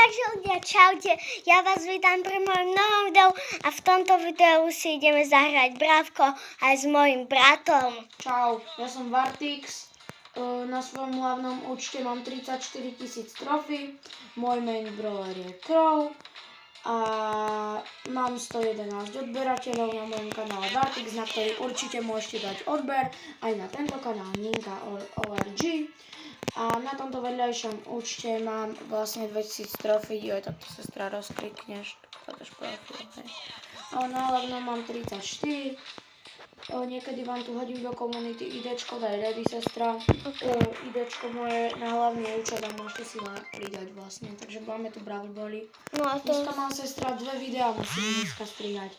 Takže ľudia, čaute, ja vás vítam pri mojom novom videu a v tomto videu si ideme zahrať Bravko aj s mojim bratom. Čau, ja som Vartix, na svojom hlavnom účte mám 34 000 trofí, môj main brawler je Crow a mám 111 odberateľov na mojom kanále Vartix, na ktorý určite môžete dať odber, aj na tento kanál Ninka ORG. A na tomto vedľajšom účte mám vlastne 2000 trofí, tak to sestra rozklikneš, kladeš profil, hej. A na hlavnom mám 34. Niekedy vám tu hodím do komunity idečko, daj ready, sestra. Idečko moje na hlavný účet a môžete si ma pridať vlastne, takže máme tu Brawl Bally. No a to... Dneska mám sestra 2 videá, musím dneska strihať.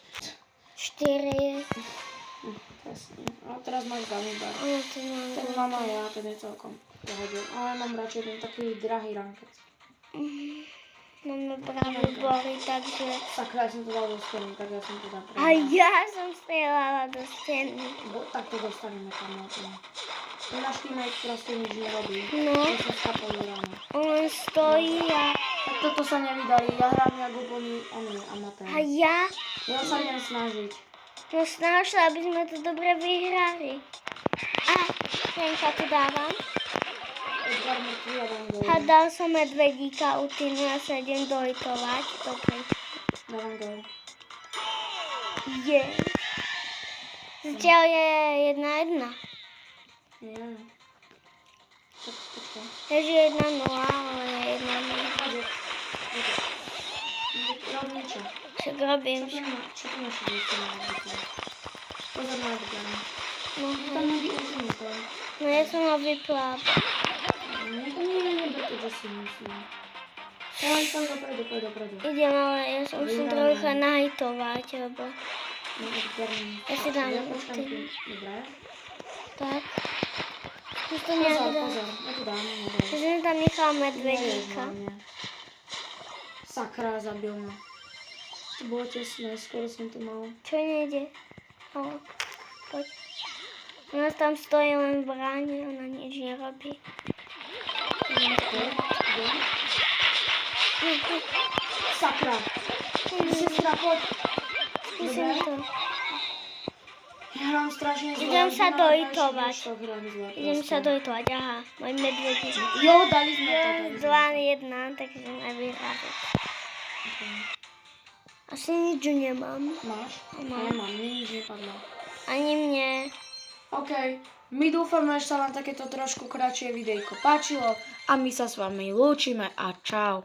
4. Presne. A teraz máš Gummy Bar. Ten mám aj ja, ten je celkom pohodil. Ale mám radšej ten taký drahý ranked. Máme Brawl Bally, takže... Sakra, ja som to dal do steny, tak ja som to dal pre A ja som strieľala do steny. Tak to dostaneme tam na tom. Ten náš teammate proste nič nerobí. No. Ja som skapol ráno. On len stojí a... Tak toto sa nevydarí, ja hrám jak úplný amatér. A ja? Ja sa idem snažiť. No snažila, aby sme to dobre vyhrali. A Renka tu dávam. Edgar mŕtvý a dám gól. A dal som medvedíka u týmu, ja sa idem dojtovať. Dobre. Dávam gól. Je. Zatiaľ je 1-1. Nie. Počkaj. Takže 1-0, ale je 1-0. Rob niečo. Však robím. Čo tu máš robiť? Pozor na Edgar. No, Tam nový ultimate. no ja som ho vypla. Nie, to, že si musím. Poď dopredu. Idem, ale ja sa musím trocha nahejtovať, lebo... Ja si dám ultimate. Dobre. Tak. Už to nejak dá. Pozor, ja tu dám. Ja som tam nechal medvedíka. Sakra, zabil ma. To bolo tesné, skoro som to mal. Čo nejde? Poď. Ona tam stojí len v bráne, ona nič nerobí. Sakra. Sestra, poď. Skúsim to. Ja hrám strašne zle. Idem sa dojtovať. Idem Aha, môj medvedík. Jo, dali sme to. 2-1, takže nevyhrali. Asi nič nemám. Máš? Mám. Nemám, nič nepadlo. Ani mne. OK, my dúfame, že sa vám takéto trošku kratšie videjko páčilo a my sa s vami lúčime a čau.